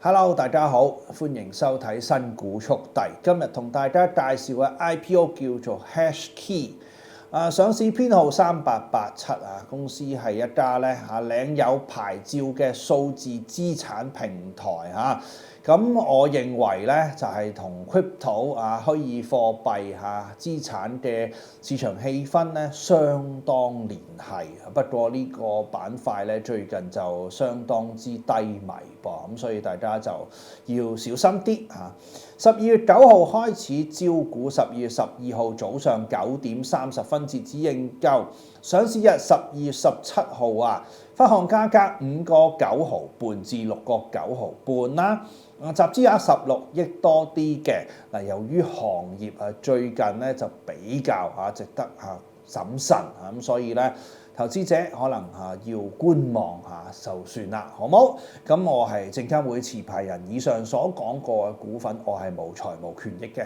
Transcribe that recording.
Hello，大家好，歡迎收睇新股速遞。今日同大家介紹嘅 IPO 叫做 HashKey，上市編號3887公司係一家領有牌照嘅數字資產平台咁我認為就係同 crypto 虛擬貨幣資產嘅市場氣氛相當連繫。不過呢個板塊最近就相當之低迷噃，咁所以大家就要小心啲嚇。12月9號開始招股，12月12號早上9點30分截止認購，上市日12月17號發行價格5個9毫半至6個9毫半啦。集資額16億多啲嘅。由於行業最近就比較值得審慎咁，所以投資者可能要觀望就算啦，好冇？咁我係證監會持牌人，以上所講過嘅股份我係無財務權益嘅。